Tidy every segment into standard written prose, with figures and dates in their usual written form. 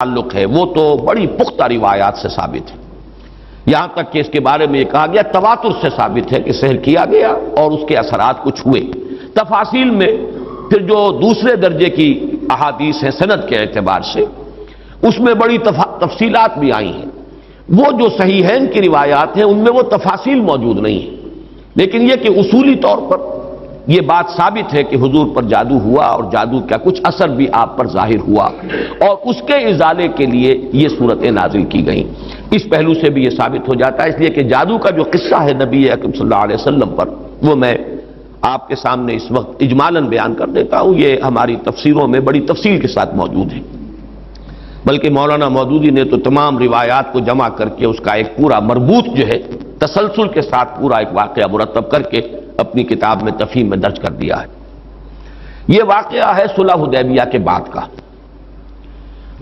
تعلق ہے وہ تو بڑی پختہ روایات سے ثابت ہے، یہاں تک کہ اس کے بارے میں یہ کہا گیا تواتر سے ثابت ہے کہ سحر کیا گیا اور اس کے اثرات کچھ ہوئے۔ تفاصیل میں پھر جو دوسرے درجے کی احادیث ہیں سند کے اعتبار سے اس میں بڑی تفصیلات بھی آئی ہیں، وہ جو صحیحین کی روایات ہیں ان میں وہ تفاصیل موجود نہیں ہیں، لیکن یہ کہ اصولی طور پر یہ بات ثابت ہے کہ حضور پر جادو ہوا اور جادو کا کچھ اثر بھی آپ پر ظاہر ہوا اور اس کے ازالے کے لیے یہ صورتیں نازل کی گئیں۔ اس پہلو سے بھی یہ ثابت ہو جاتا ہے، اس لیے کہ جادو کا جو قصہ ہے نبی اکرم صلی اللہ علیہ وسلم پر وہ میں آپ کے سامنے اس وقت اجمالاً بیان کر دیتا ہوں، یہ ہماری تفسیروں میں بڑی تفصیل کے ساتھ موجود ہے، بلکہ مولانا مودودی نے تو تمام روایات کو جمع کر کے اس کا ایک پورا مربوط جو ہے تسلسل کے ساتھ پورا ایک واقعہ مرتب کر کے اپنی کتاب میں تفہیم میں درج کر دیا ہے۔ یہ واقعہ ہے صلح حدیبیہ کے بعد کا۔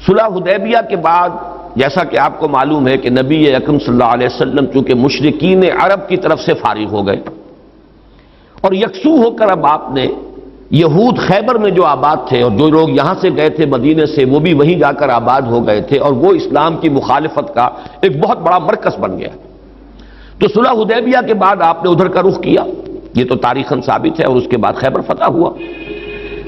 صلح حدیبیہ کے بعد جیسا کہ آپ کو معلوم ہے کہ نبی اکرم صلی اللہ علیہ وسلم چونکہ مشرکین عرب کی طرف سے فارغ ہو گئے اور یکسو ہو کر اب آپ نے یہود خیبر میں جو آباد تھے اور جو لوگ یہاں سے گئے تھے مدینے سے وہ بھی وہیں جا کر آباد ہو گئے تھے اور وہ اسلام کی مخالفت کا ایک بہت بڑا مرکز بن گیا، تو صلح حدیبیہ کے بعد آپ نے ادھر کا رخ کیا، یہ تو تاریخاً ثابت ہے، اور اس کے بعد خیبر فتح ہوا۔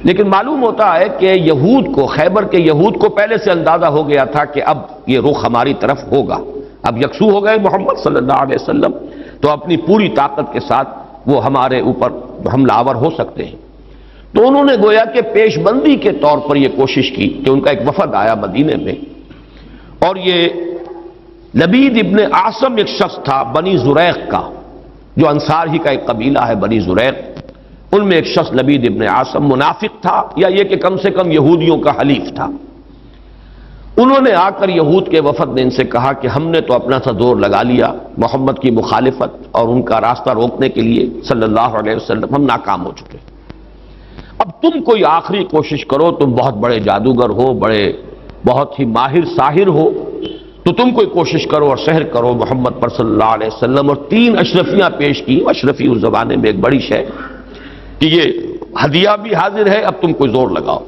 لیکن معلوم ہوتا ہے کہ یہود کو، خیبر کے یہود کو پہلے سے اندازہ ہو گیا تھا کہ اب یہ رخ ہماری طرف ہوگا، اب یکسو ہو گئے محمد صلی اللہ علیہ وسلم، تو اپنی پوری طاقت کے ساتھ وہ ہمارے اوپر حملہ آور ہو سکتے ہیں۔ تو انہوں نے گویا کہ پیش بندی کے طور پر یہ کوشش کی کہ ان کا ایک وفد آیا مدینے میں، اور یہ لبید ابن عاصم ایک شخص تھا بنی زریق کا، جو انصار ہی کا ایک قبیلہ ہے بنی زریق، ان میں ایک شخص لبید ابن عاصم منافق تھا، یا یہ کہ کم سے کم یہودیوں کا حلیف تھا۔ انہوں نے آ کر یہود کے وفد نے ان سے کہا کہ ہم نے تو اپنا سا زور لگا لیا محمد کی مخالفت اور ان کا راستہ روکنے کے لیے صلی اللہ علیہ وسلم، ہم ناکام ہو چکے، اب تم کوئی آخری کوشش کرو، تم بہت بڑے جادوگر ہو، بہت ہی ماہر ساحر ہو، تو تم کوئی کوشش کرو اور سحر کرو محمد پر صلی اللہ علیہ وسلم۔ اور 3 اشرفیاں پیش کی، اشرفی اس زمانے میں ایک بڑی شے کہ یہ ہدیہ بھی حاضر ہے، اب تم کوئی زور لگاؤ۔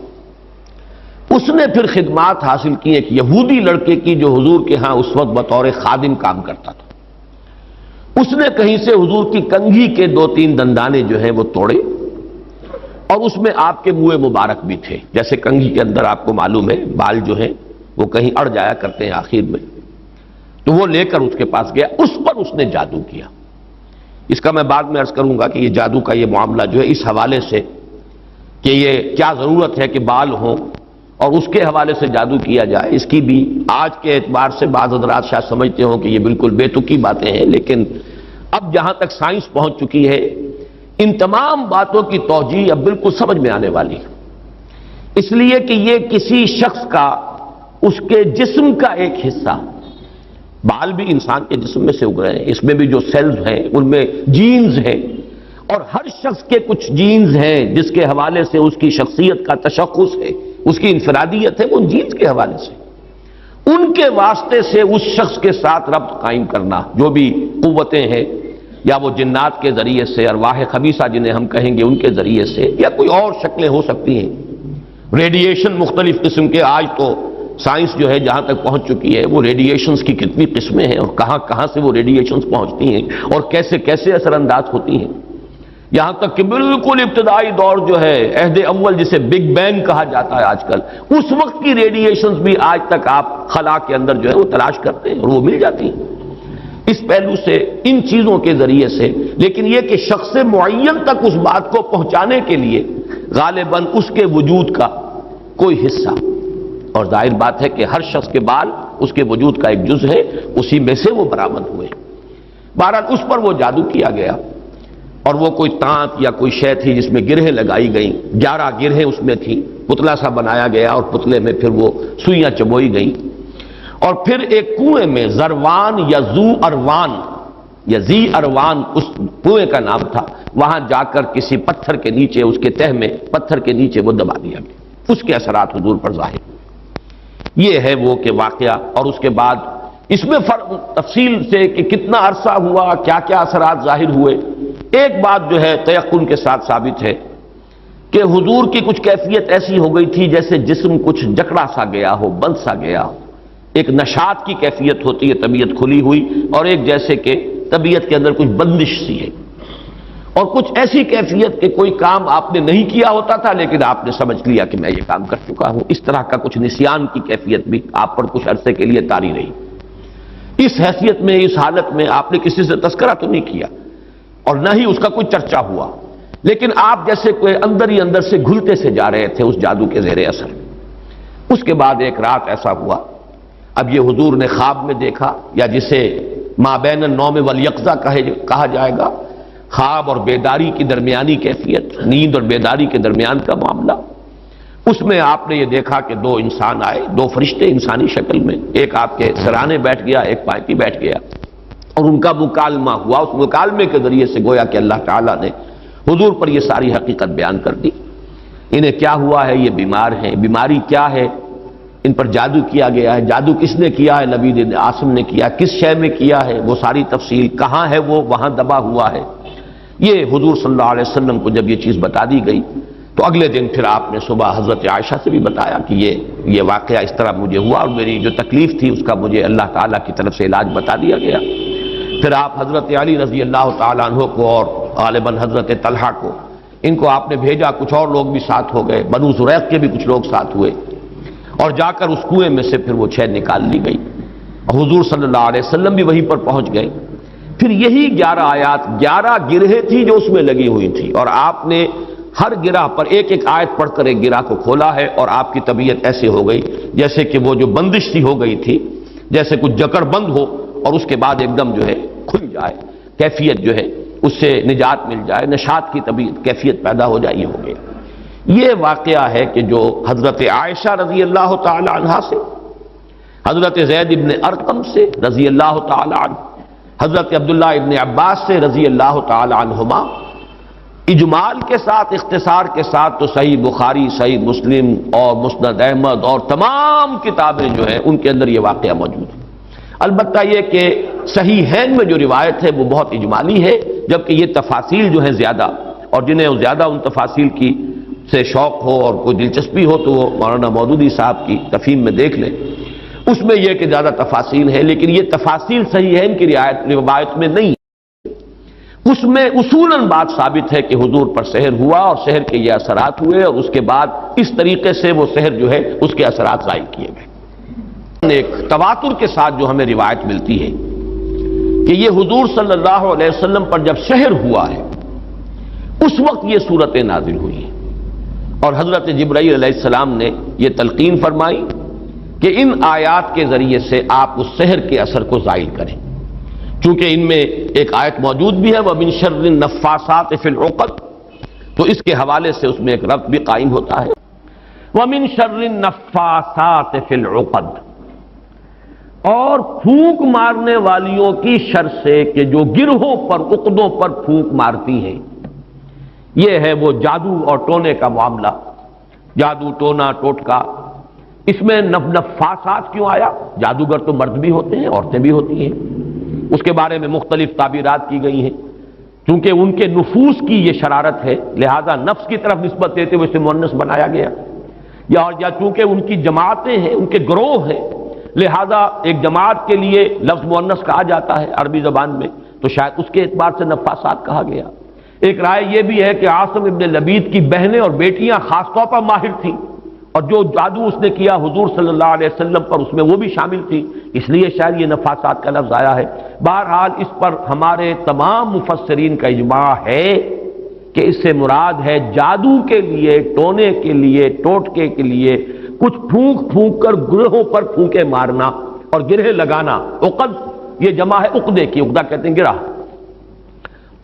اس نے پھر خدمات حاصل کی ایک یہودی لڑکے کی جو حضور کے ہاں اس وقت بطور خادم کام کرتا تھا، اس نے کہیں سے حضور کی کنگھی کے 2-3 دندانے جو ہیں وہ توڑے، اور اس میں آپ کے منہ مبارک بھی تھے، جیسے کنگھی کے اندر آپ کو معلوم ہے بال جو ہیں وہ کہیں اڑ جایا کرتے ہیں آخر میں، تو وہ لے کر اس کے پاس گیا، اس پر اس نے جادو کیا۔ اس کا میں بعد میں عرض کروں گا کہ یہ جادو کا یہ معاملہ جو ہے اس حوالے سے کہ یہ کیا ضرورت ہے کہ بال ہوں اور اس کے حوالے سے جادو کیا جائے، اس کی بھی آج کے اعتبار سے بعض حضرات شاید سمجھتے ہوں کہ یہ بالکل بے تکی باتیں ہیں، لیکن اب جہاں تک سائنس پہنچ چکی ہے ان تمام باتوں کی توجیہ اب بالکل سمجھ میں آنے والی ہے، اس لیے کہ یہ کسی شخص کا اس کے جسم کا ایک حصہ، بال بھی انسان کے جسم میں سے اگ رہے ہیں، اس میں بھی جو سیلز ہیں ان میں جینز ہیں، اور ہر شخص کے کچھ جینز ہیں جس کے حوالے سے اس کی شخصیت کا تشخص ہے، اس کی انفرادیت ہے، وہ ان جینز کے حوالے سے ان کے واسطے سے اس شخص کے ساتھ ربط قائم کرنا، جو بھی قوتیں ہیں یا وہ جنات کے ذریعے سے، ارواح خبیثہ جنہیں ہم کہیں گے ان کے ذریعے سے، یا کوئی اور شکلیں ہو سکتی ہیں، ریڈیشن مختلف قسم کے، آج تو سائنس جو ہے جہاں تک پہنچ چکی ہے وہ ریڈیشنز کی کتنی قسمیں ہیں اور کہاں کہاں سے وہ ریڈیشنز پہنچتی ہیں اور کیسے کیسے اثر انداز ہوتی ہیں، یہاں تک کہ بالکل ابتدائی دور جو ہے عہد اول جسے بگ بینگ کہا جاتا ہے آج کل، اس وقت کی ریڈیشنز بھی آج تک آپ خلا کے اندر جو ہے وہ تلاش کرتے ہیں اور وہ مل جاتی ہیں۔ اس پہلو سے ان چیزوں کے ذریعے سے، لیکن یہ کہ شخص معین تک اس بات کو پہنچانے کے لیے غالباً اس کے وجود کا کوئی حصہ، اور ظاہر بات ہے کہ ہر شخص کے بال اس کے وجود کا ایک جز ہے، اسی میں سے وہ برآمد ہوئے۔ بہرحال اس پر وہ جادو کیا گیا، اور وہ کوئی تانت یا کوئی شے تھی جس میں گرہیں لگائی گئیں، 11 گرہیں اس میں تھیں، پتلا سا بنایا گیا اور پتلے میں پھر وہ سوئیاں چبوئی گئیں، اور پھر ایک کنویں میں زروان یا زو اروان یا زی اروان اس کنویں کا نام تھا، وہاں جا کر کسی پتھر کے نیچے، اس کے تہ میں پتھر کے نیچے وہ دبا دیا گیا، اس کے اثرات حضور پر ظاہر ہوئے۔ یہ ہے وہ کہ واقعہ، اور اس کے بعد اس میں تفصیل سے کہ کتنا عرصہ ہوا، کیا کیا اثرات ظاہر ہوئے، ایک بات جو ہے تیقن کے ساتھ ثابت ہے کہ حضور کی کچھ کیفیت ایسی ہو گئی تھی جیسے جسم کچھ جکڑا سا گیا ہو، بند سا گیا ہو۔ ایک نشاط کی کیفیت ہوتی ہے، طبیعت کھلی ہوئی، اور ایک جیسے کہ طبیعت کے اندر کچھ بندش سی ہے، اور کچھ ایسی کیفیت کہ کوئی کام آپ نے نہیں کیا ہوتا تھا لیکن آپ نے سمجھ لیا کہ میں یہ کام کر چکا ہوں۔ اس طرح کا کچھ نسیان کی کیفیت بھی آپ پر کچھ عرصے کے لیے طاری رہی۔ اس حیثیت میں، اس حالت میں آپ نے کسی سے تذکرہ تو نہیں کیا اور نہ ہی اس کا کوئی چرچا ہوا، لیکن آپ جیسے کوئی اندر ہی اندر سے گھلتے سے جا رہے تھے اس جادو کے زیر اثر۔ اس کے بعد ایک رات ایسا ہوا، اب یہ حضور نے خواب میں دیکھا، یا جسے ما بین النوم والیقظہ کہا جائے گا، خواب اور بیداری کی درمیانی کیفیت، نیند اور بیداری کے درمیان کا معاملہ۔ اس میں آپ نے یہ دیکھا کہ دو انسان آئے، دو فرشتے انسانی شکل میں، ایک آپ کے سرانے بیٹھ گیا، ایک پائیں بیٹھ گیا، اور ان کا مکالمہ ہوا۔ اس مکالمے کے ذریعے سے گویا کہ اللہ تعالیٰ نے حضور پر یہ ساری حقیقت بیان کر دی۔ انہیں کیا ہوا ہے، یہ بیمار ہیں، بیماری کیا ہے، ان پر جادو کیا گیا ہے، جادو کس نے کیا ہے، لبید بن عاصم نے کیا، کس شے میں کیا ہے، وہ ساری تفصیل، کہاں ہے وہ، وہاں دبا ہوا ہے۔ یہ حضور صلی اللہ علیہ وسلم کو جب یہ چیز بتا دی گئی تو اگلے دن پھر آپ نے صبح حضرت عائشہ سے بھی بتایا کہ یہ واقعہ اس طرح مجھے ہوا، اور میری جو تکلیف تھی اس کا مجھے اللہ تعالیٰ کی طرف سے علاج بتا دیا گیا۔ پھر آپ حضرت علی رضی اللہ تعالیٰ عنہ کو اور غالباً حضرت طلحہ کو، ان کو آپ نے بھیجا، کچھ اور لوگ بھی ساتھ ہو گئے، بنو زریق کے بھی کچھ لوگ ساتھ ہوئے، اور جا کر اس کنویں میں سے پھر وہ چھین نکال لی گئی، اور حضور صلی اللہ علیہ وسلم بھی وہیں پر پہنچ گئے۔ پھر یہی 11 آیات، 11 گرہیں تھی جو اس میں لگی ہوئی تھی، اور آپ نے ہر گرہ پر ایک ایک آیت پڑھ کر ایک گرہ کو کھولا ہے، اور آپ کی طبیعت ایسے ہو گئی جیسے کہ وہ جو بندش سی ہو گئی تھی، جیسے کچھ جکڑ بند ہو اور اس کے بعد ایک دم جو ہے کھل جائے، کیفیت جو ہے اس سے نجات مل جائے، نشاط کی طبیعت کیفیت پیدا ہو جائے، یہ ہو گیا۔ یہ واقعہ ہے کہ جو حضرت عائشہ رضی اللہ تعالی عنہا سے، حضرت زید ابن ارقم سے رضی اللہ تعالی عنہ، حضرت عبداللہ ابن عباس سے رضی اللہ تعالی عنہما، اجمال کے ساتھ، اختصار کے ساتھ تو صحیح بخاری، صحیح مسلم اور مسند احمد اور تمام کتابیں جو ہیں ان کے اندر یہ واقعہ موجود ہے۔ البتہ یہ کہ صحیحین میں جو روایت ہے وہ بہت اجمالی ہے، جبکہ یہ تفاصیل جو ہیں زیادہ، اور جنہیں زیادہ ان تفاصیل کی سے شوق ہو اور کوئی دلچسپی ہو تو وہ مولانا مودودی صاحب کی تفہیم میں دیکھ لیں، اس میں یہ کہ زیادہ تفاصیل ہے، لیکن یہ تفاصیل صحیحین کی روایت میں نہیں ہے۔ اس میں اصولاً بات ثابت ہے کہ حضور پر سحر ہوا اور سحر کے یہ اثرات ہوئے، اور اس کے بعد اس طریقے سے وہ سحر جو ہے اس کے اثرات ظاہر کیے گئے۔ ایک تواتر کے ساتھ جو ہمیں روایت ملتی ہے کہ یہ حضور صلی اللہ علیہ وسلم پر جب سحر ہوا ہے اس وقت یہ صورتیں نازل ہوئی ہیں، اور حضرت جبرائیل علیہ السلام نے یہ تلقین فرمائی کہ ان آیات کے ذریعے سے آپ اس سحر کے اثر کو زائل کریں، چونکہ ان میں ایک آیت موجود بھی ہے وَمِن شَرِّ النَّفَّاثَاتِ فِي الْعُقَدِ، تو اس کے حوالے سے اس میں ایک ربط بھی قائم ہوتا ہے، وَمِن شَرِّ النَّفَّاثَاتِ فِي الْعُقَدِ، اور پھونک مارنے والیوں کی شر سے کہ جو گرہوں پر، عقدوں پر پھونک مارتی ہیں۔ یہ ہے وہ جادو اور ٹونے کا معاملہ، جادو، ٹونا، ٹوٹکا۔ اس میں نفاسات کیوں آیا؟ جادوگر تو مرد بھی ہوتے ہیں، عورتیں بھی ہوتی ہیں، اس کے بارے میں مختلف تعبیرات کی گئی ہیں، چونکہ ان کے نفوس کی یہ شرارت ہے لہذا نفس کی طرف نسبت دیتے ہوئے اسے مؤنث بنایا گیا، یا چونکہ ان کی جماعتیں ہیں، ان کے گروہ ہیں، لہذا ایک جماعت کے لیے لفظ مؤنث کہا جاتا ہے عربی زبان میں، تو شاید اس کے اعتبار سے نفاسات کہا گیا۔ ایک رائے یہ بھی ہے کہ عاصم ابن لبید کی بہنیں اور بیٹیاں خاص طور پر ماہر تھیں، اور جو جادو اس نے کیا حضور صلی اللہ علیہ وسلم پر اس میں وہ بھی شامل تھی، اس لیے شاید یہ نفاسات کا لفظ آیا ہے۔ بہرحال اس پر ہمارے تمام مفسرین کا اجماع ہے کہ اس سے مراد ہے جادو کے لیے، ٹونے کے لیے، ٹوٹکے کے لیے کچھ پھونک پھونک کر گرہوں پر پھونکے مارنا اور گرہ لگانا۔ عقد یہ جمع ہے عقدے کی، عقدہ کہتے ہیں گرہ،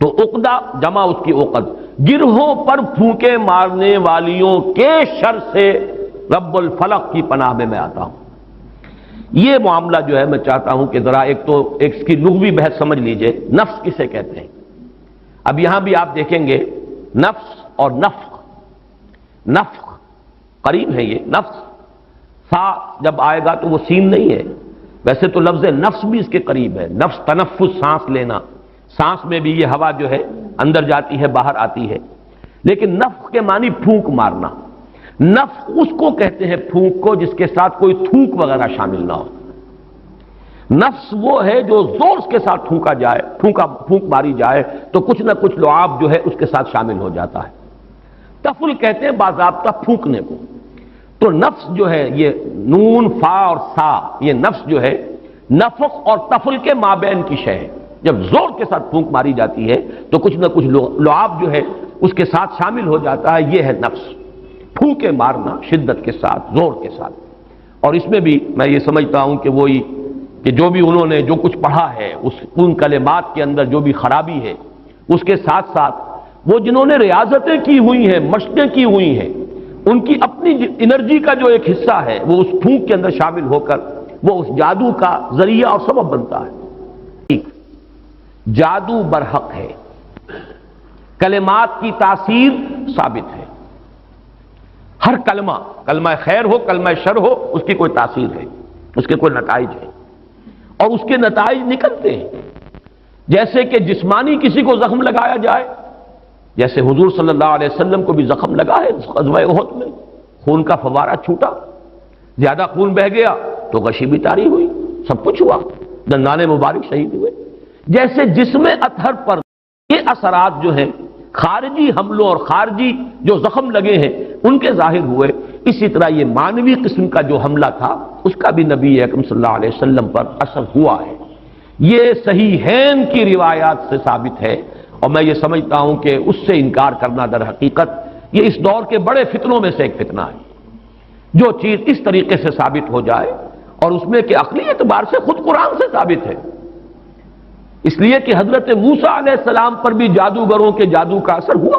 تو عقدہ جمع اس کی عقد، گرہوں پر پھونکے مارنے والیوں کے شر سے رب الفلق کی پناہ میں آتا ہوں۔ یہ معاملہ جو ہے میں چاہتا ہوں کہ ذرا ایک اس کی لغوی بحث سمجھ لیجئے، نفس کسے کہتے ہیں۔ اب یہاں بھی آپ دیکھیں گے نفس اور نفخ، نفخ قریب ہے، یہ نفس سا جب آئے گا تو وہ سین نہیں ہے، ویسے تو لفظ نفس بھی اس کے قریب ہے، نفس تنفس، سانس لینا، سانس میں بھی یہ ہوا جو ہے اندر جاتی ہے باہر آتی ہے، لیکن نفخ کے معنی پھونک مارنا. نفخ اس کو کہتے ہیں پھونک کو جس کے ساتھ کوئی تھوک وغیرہ شامل نہ ہو. نفس وہ ہے جو زور کے ساتھ پھونکا جائے، پھونک ماری جائے تو کچھ نہ کچھ لعاب جو ہے اس کے ساتھ شامل ہو جاتا ہے. تفل کہتے ہیں باضابطہ پھونکنے کو. تو نفس جو ہے یہ نون فا اور سا، یہ نفس جو ہے نفخ اور تفل کے مابین کی شے ہے. جب زور کے ساتھ پھونک ماری جاتی ہے تو کچھ نہ کچھ لعاب جو ہے اس کے ساتھ شامل ہو جاتا ہے. یہ ہے نفس، پھونکے مارنا شدت کے ساتھ، زور کے ساتھ. اور اس میں بھی میں یہ سمجھتا ہوں کہ وہی کہ جو بھی انہوں نے جو کچھ پڑھا ہے ان کلمات کے اندر جو بھی خرابی ہے، اس کے ساتھ ساتھ وہ جنہوں نے ریاضتیں کی ہوئی ہیں، مشقیں کی ہوئی ہیں، ان کی اپنی انرجی کا جو ایک حصہ ہے وہ اس پھونک کے اندر شامل ہو کر وہ اس جادو کا ذریعہ اور سبب بنتا ہے. جادو برحق ہے، کلمات کی تاثیر ثابت ہے. ہر کلمہ خیر ہو، کلمہ شر ہو، اس کی کوئی تاثیر ہے، اس کے کوئی نتائج ہے اور اس کے نتائج نکلتے ہیں. جیسے کہ جسمانی کسی کو زخم لگایا جائے، جیسے حضور صلی اللہ علیہ وسلم کو بھی زخم لگا ہے غزوہ احد میں، خون کا فوارہ چھوٹا، زیادہ خون بہہ گیا تو غشی بھی طاری ہوئی، سب کچھ ہوا، دندان مبارک شہید ہوئے. جیسے جسم اطہر پر یہ اثرات جو ہیں خارجی حملوں اور خارجی جو زخم لگے ہیں ان کے ظاہر ہوئے، اسی طرح یہ مانوی قسم کا جو حملہ تھا اس کا بھی نبی اکرم صلی اللہ علیہ وسلم پر اثر ہوا ہے. یہ صحیحین کی روایات سے ثابت ہے اور میں یہ سمجھتا ہوں کہ اس سے انکار کرنا در حقیقت یہ اس دور کے بڑے فتنوں میں سے ایک فتنہ ہے. جو چیز اس طریقے سے ثابت ہو جائے اور اس میں کہ عقلی اعتبار سے خود قرآن سے ثابت ہے. اس لیے کہ حضرت موسیٰ علیہ السلام پر بھی جادوگروں کے جادو کا اثر ہوا،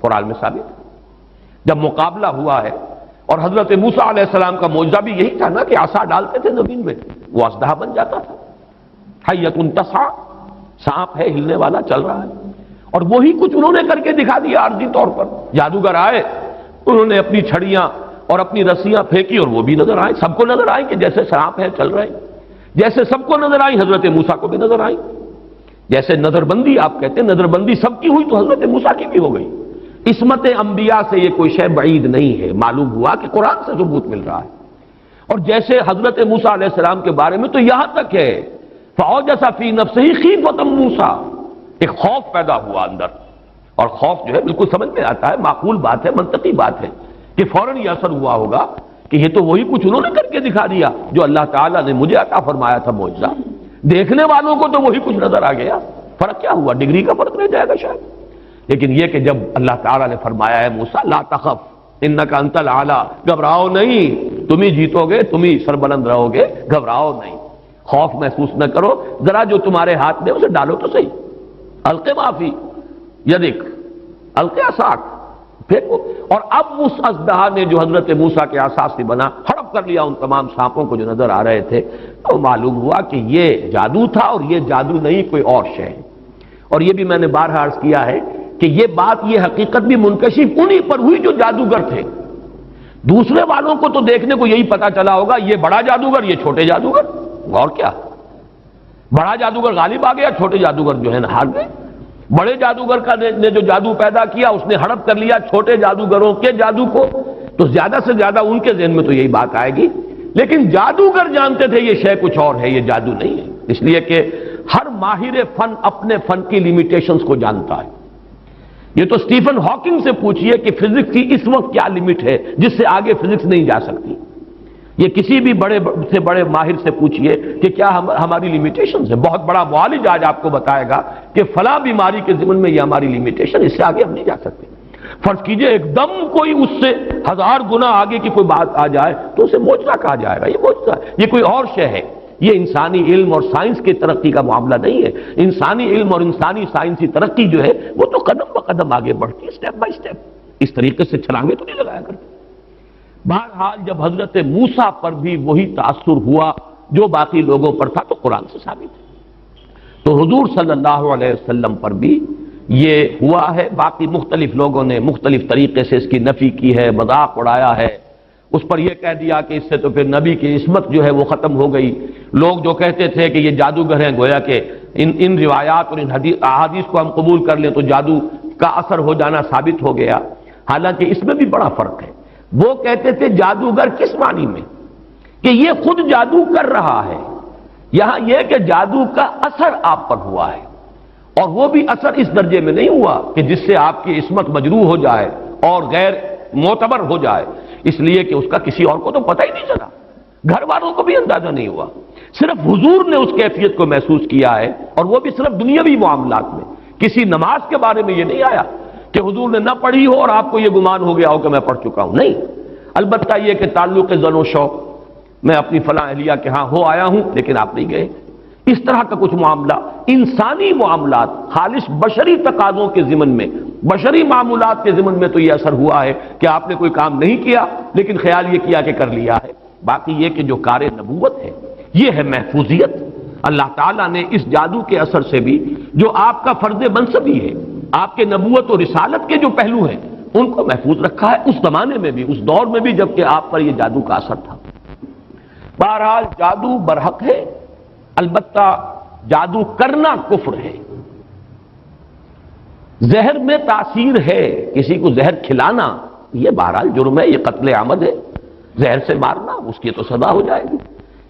قرآن میں ثابت ہے. جب مقابلہ ہوا ہے اور حضرت موسیٰ علیہ السلام کا معجزہ بھی یہی تھا نا کہ عصا ڈالتے تھے زمین میں وہ اژدہا بن جاتا تھا. حیۃ تسعیٰ، سانپ ہے ہلنے والا چل رہا ہے. اور وہی کچھ انہوں نے کر کے دکھا دیا عارضی طور پر. جادوگر آئے، انہوں نے اپنی چھڑیاں اور اپنی رسیاں پھینکی اور وہ بھی نظر آئیں، سب کو نظر آئیں کہ جیسے سانپ ہے چل رہے. جیسے سب کو نظر آئی حضرت موسیٰ کو بھی نظر آئی. جیسے نظر بندی آپ کہتے ہیں، نظر بندی سب کی ہوئی تو حضرت موسیٰ کی بھی ہو گئی. عصمت انبیاء سے یہ کوئی شے بعید نہیں ہے، معلوم ہوا کہ قرآن سے ثبوت مل رہا ہے. اور جیسے حضرت موسیٰ علیہ السلام کے بارے میں تو یہاں تک ہے فَأَوْجَسَ فِي نَفْسِهِ خِیفَةً موسیٰ، ایک خوف پیدا ہوا اندر. اور خوف جو ہے بالکل سمجھ میں آتا ہے، معقول بات ہے، منطقی بات ہے کہ فوراً یہ اثر ہوا ہوگا کہ یہ تو وہی کچھ انہوں نے کر کے دکھا دیا جو اللہ تعالیٰ نے مجھے عطا فرمایا تھا معجزہ. دیکھنے والوں کو تو وہی کچھ نظر آ گیا. فرق کیا ہوا؟ ڈگری کا فرق رہ جائے گا شاید. لیکن یہ کہ جب اللہ تعالیٰ نے فرمایا ہے موسیٰ لا تخف انک انت الاعلی، گھبراؤ نہیں، تم ہی جیتو گے، تم ہی سربلند رہو گے، گھبراؤ نہیں، خوف محسوس نہ کرو، ذرا جو تمہارے ہاتھ میں اسے ڈالو تو صحیح. الق ما فی یدک الق عصاک، پھینکو. اور اب اس اژدہا نے جو حضرت موسیٰ کے عصا سے بنا ہڑپ کر لیا ان تمام سانپوں کو جو نظر آ رہے تھے. تو معلوم ہوا کہ یہ جادو تھا اور یہ جادو نہیں کوئی اور شے ہے. اور یہ بھی میں نے بارہا عرض کیا ہے کہ یہ بات، یہ حقیقت بھی منکشف انہی پر ہوئی جو جادوگر تھے. دوسرے والوں کو تو دیکھنے کو یہی پتا چلا ہوگا یہ بڑا جادوگر، یہ چھوٹے جادوگر. اور کیا، بڑا جادوگر غالب آ گیا، چھوٹے جادوگر جو ہے نا ہار گئے. بڑے جادوگر کا نے جو جادو پیدا کیا اس نے ہڑپ کر لیا چھوٹے جادوگروں کے جادو کو. تو زیادہ سے زیادہ ان کے ذہن میں تو یہی بات آئے گی. لیکن جادوگر جانتے تھے یہ شے کچھ اور ہے، یہ جادو نہیں ہے. اس لیے کہ ہر ماہر فن اپنے فن کی لیمیٹیشنز کو جانتا ہے. یہ تو اسٹیفن ہاکنگ سے پوچھئے کہ فزکس کی اس وقت کیا لمٹ ہے جس سے آگے فزکس نہیں جا سکتی. یہ کسی بھی بڑے سے بڑے ماہر سے پوچھئے کہ کیا ہماری لیمیٹیشنز ہیں. بہت بڑا معالج آج آپ کو بتائے گا کہ فلاں بیماری کے ضمن میں یہ ہماری لیمیٹیشن، اس سے آگے ہم نہیں جا سکتے. فرض کیجئے ایک دم کوئی اس سے 1000 گنا آگے کی کوئی بات آ جائے تو اسے معجزہ کہا جائے گا. یہ معجزہ ہے، یہ کوئی اور شے ہے. یہ انسانی علم اور سائنس کی ترقی کا معاملہ نہیں ہے. انسانی علم اور انسانی سائنسی ترقی جو ہے وہ تو قدم بہ قدم آگے بڑھتی ہے، اسٹیپ بائی اسٹیپ. اس طریقے سے چھلانگیں تو نہیں لگایا کرتے. بہرحال جب حضرت موسیٰ پر بھی وہی تاثر ہوا جو باقی لوگوں پر تھا تو قرآن سے ثابت ہے. تو حضور صلی اللہ علیہ وسلم پر بھی یہ ہوا ہے. باقی مختلف لوگوں نے مختلف طریقے سے اس کی نفی کی ہے، مذاق اڑایا ہے. اس پر یہ کہہ دیا کہ اس سے تو پھر نبی کی عصمت جو ہے وہ ختم ہو گئی. لوگ جو کہتے تھے کہ یہ جادوگر ہیں، گویا کہ ان روایات اور ان احادیث کو ہم قبول کر لیں تو جادو کا اثر ہو جانا ثابت ہو گیا، حالانکہ اس میں بھی بڑا فرق ہے۔ وہ کہتے تھے جادوگر کس معنی میں کہ یہ خود جادو کر رہا ہے، یہاں یہ کہ جادو کا اثر آپ پر ہوا ہے، اور وہ بھی اثر اس درجے میں نہیں ہوا کہ جس سے آپ کی عصمت مجروح ہو جائے اور غیر معتبر ہو جائے، اس لیے کہ اس کا کسی اور کو تو پتہ ہی نہیں چلا، گھر والوں کو بھی اندازہ نہیں ہوا، صرف حضور نے اس کیفیت کو محسوس کیا ہے، اور وہ بھی صرف دنیاوی معاملات میں۔ کسی نماز کے بارے میں یہ نہیں آیا کہ حضور نے نہ پڑھی ہو اور آپ کو یہ گمان ہو گیا ہو کہ میں پڑھ چکا ہوں، نہیں، البتہ یہ کہ تعلق زن و شوق، میں اپنی فلاں اہلیہ کے ہاں ہو آیا ہوں لیکن آپ نہیں گئے، اس طرح کا کچھ معاملہ، انسانی معاملات، خالص بشری تقاضوں کے ضمن میں، بشری معمولات کے ضمن میں تو یہ اثر ہوا ہے کہ آپ نے کوئی کام نہیں کیا لیکن خیال یہ کیا کہ کر لیا ہے۔ باقی یہ کہ جو کار نبوت ہے یہ ہے محفوظیت۔ اللہ تعالیٰ نے اس جادو کے اثر سے بھی جو آپ کا فرض منصبی ہے، آپ کے نبوت و رسالت کے جو پہلو ہیں ان کو محفوظ رکھا ہے، اس زمانے میں بھی، اس دور میں بھی جبکہ آپ پر یہ جادو کا اثر تھا۔ بہرحال جادو برحق ہے، البتہ جادو کرنا کفر ہے۔ زہر میں تاثیر ہے، کسی کو زہر کھلانا یہ بہرحال جرم ہے، یہ قتل عمد ہے، زہر سے مارنا اس کی تو سزا ہو جائے گی۔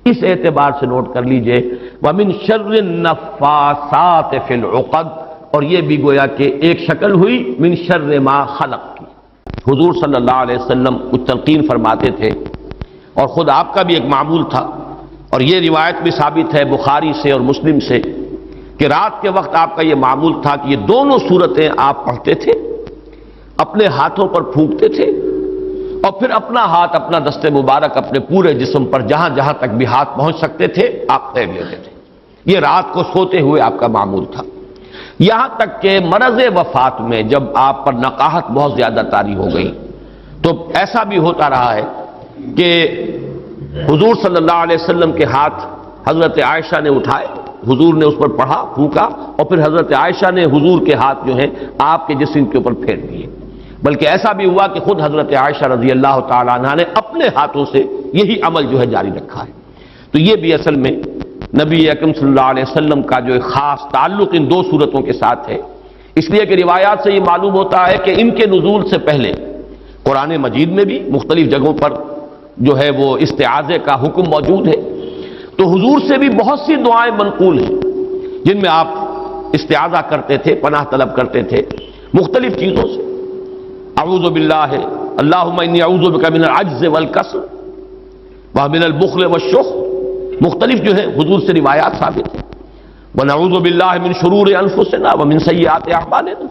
اس اعتبار سے نوٹ کر لیجئے وَمِن شَرِّ النَّفَّاثَاتِ فِي الْعُقَدِ، اور یہ بھی گویا کہ ایک شکل ہوئی من شر ما خلق کی۔ حضور صلی اللہ علیہ وسلم کچھ تلقین فرماتے تھے، اور خود آپ کا بھی ایک معمول تھا، اور یہ روایت بھی ثابت ہے بخاری سے اور مسلم سے کہ رات کے وقت آپ کا یہ معمول تھا کہ یہ دونوں صورتیں آپ پڑھتے تھے، اپنے ہاتھوں پر پھونکتے تھے، اور پھر اپنا ہاتھ، اپنا دست مبارک اپنے پورے جسم پر جہاں جہاں تک بھی ہاتھ پہنچ سکتے تھے آپ پھیر لیتے تھے۔ یہ رات کو سوتے ہوئے آپ کا معمول تھا، یہاں تک کہ مرض وفات میں جب آپ پر نقاہت بہت زیادہ طاری ہو گئی تو ایسا بھی ہوتا رہا ہے کہ حضور صلی اللہ علیہ وسلم کے ہاتھ حضرت عائشہ نے اٹھائے، حضور نے اس پر پڑھا، پھونکا، اور پھر حضرت عائشہ نے حضور کے ہاتھ جو ہیں آپ کے جسم کے اوپر پھیر دیے، بلکہ ایسا بھی ہوا کہ خود حضرت عائشہ رضی اللہ تعالی عنہا نے اپنے ہاتھوں سے یہی عمل جو ہے جاری رکھا ہے۔ تو یہ بھی اصل میں نبی اکرم صلی اللہ علیہ وسلم کا جو ایک خاص تعلق ان دو صورتوں کے ساتھ ہے، اس لیے کہ روایات سے یہ معلوم ہوتا ہے کہ ان کے نزول سے پہلے قرآن مجید میں بھی مختلف جگہوں پر جو ہے وہ استعاذے کا حکم موجود ہے، تو حضور سے بھی بہت سی دعائیں منقول ہیں جن میں آپ استعاذہ کرتے تھے، پناہ طلب کرتے تھے مختلف چیزوں سے۔ اعوذ باللہ، اللہم انی اعوذ بک من العجز والکسل ومن البخل والشح، مختلف جو ہے حضور سے روایات ثابت ہیں۔ ونعوذ باللہ من شرور انفسنا ومن سیئات اعمالنا،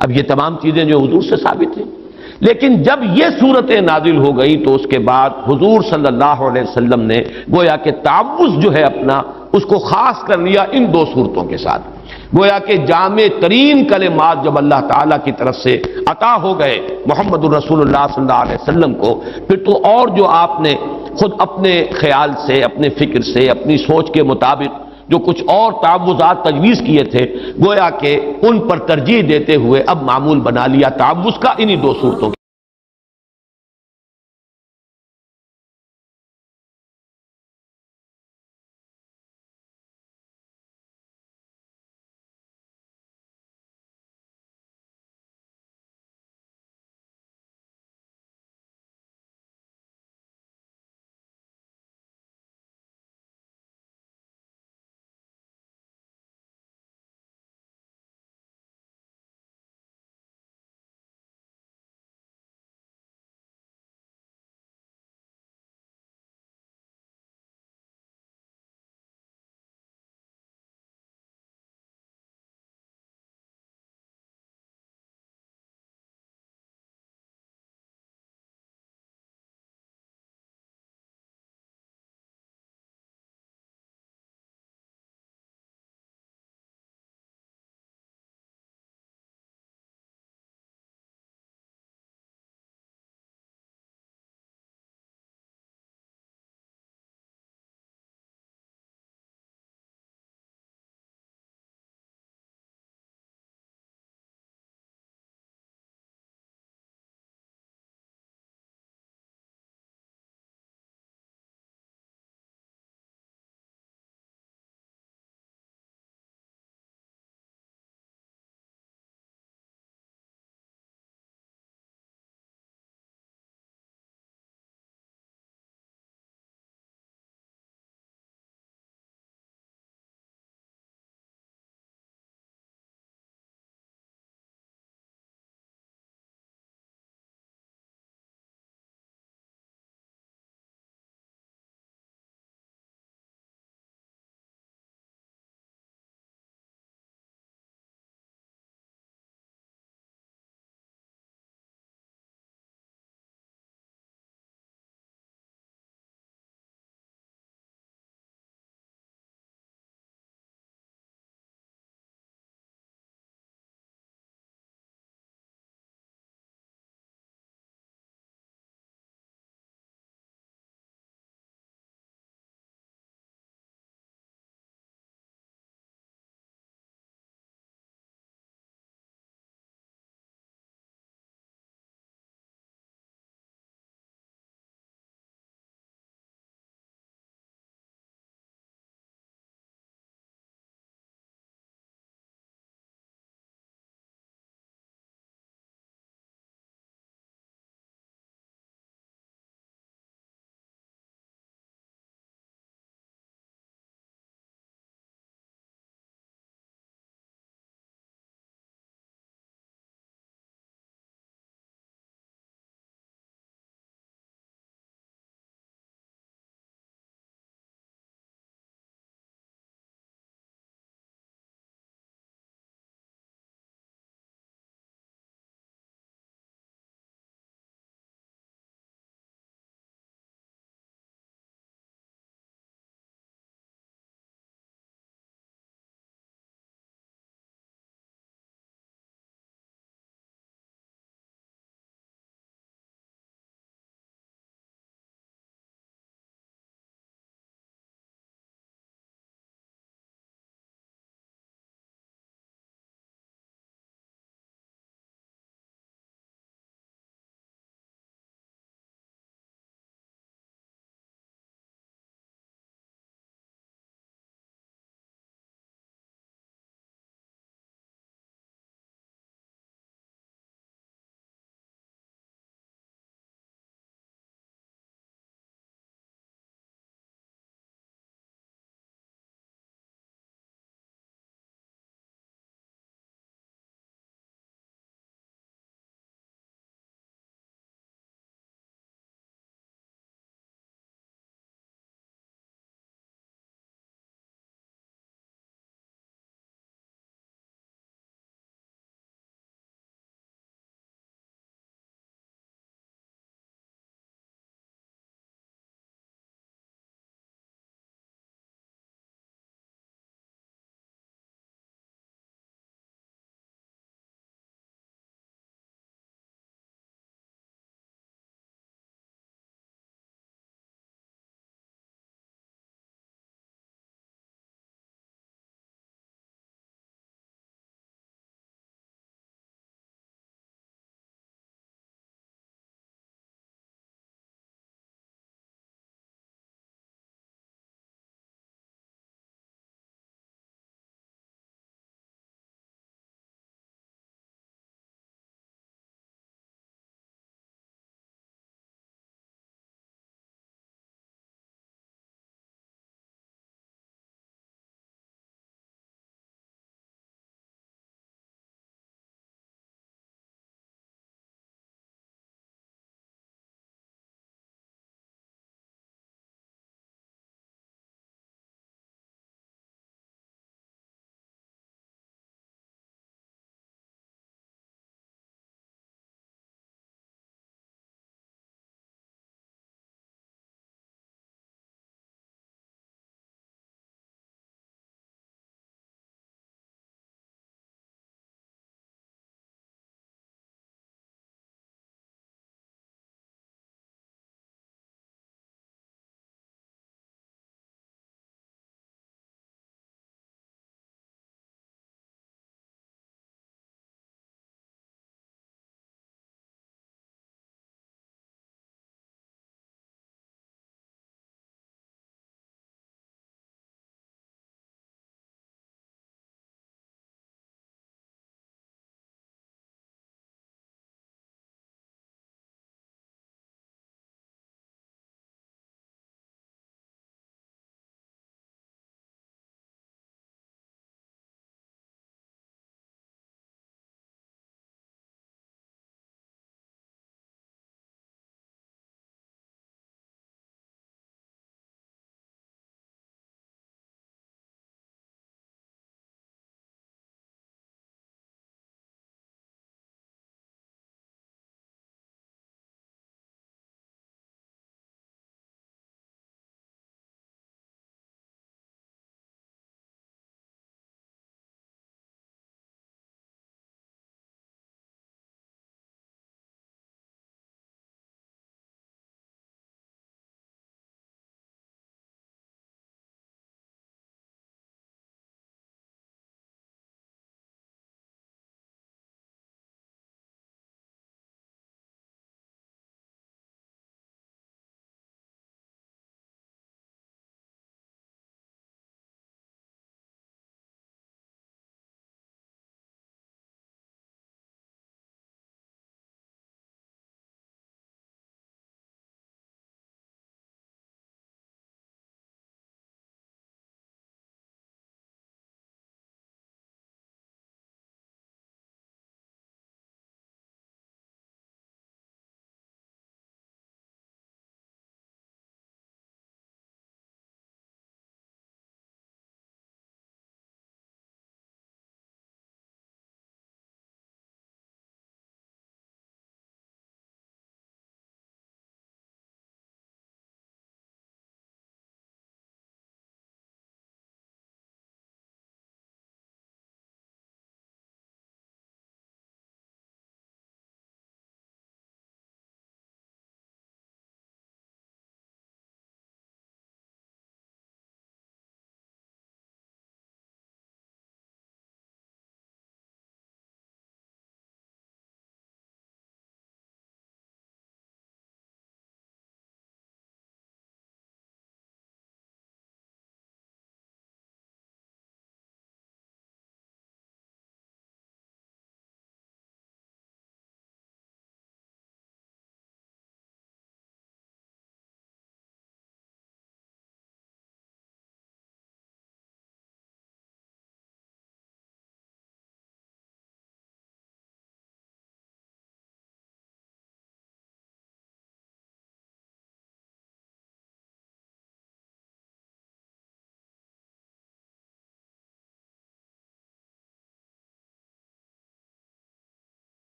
اب یہ تمام چیزیں جو حضور سے ثابت ہیں، لیکن جب یہ صورتیں نازل ہو گئی تو اس کے بعد حضور صلی اللہ علیہ وسلم نے گویا کہ تعوذ جو ہے اپنا اس کو خاص کر لیا ان دو صورتوں کے ساتھ، گویا کہ جامع ترین کلمات جب اللہ تعالیٰ کی طرف سے عطا ہو گئے محمد الرسول اللہ صلی اللہ علیہ وسلم کو، پھر تو اور جو آپ نے خود اپنے خیال سے، اپنے فکر سے، اپنی سوچ کے مطابق جو کچھ اور تعوذات تجویز کیے تھے، گویا کہ ان پر ترجیح دیتے ہوئے اب معمول بنا لیا تعوذ کا انہی دو صورتوں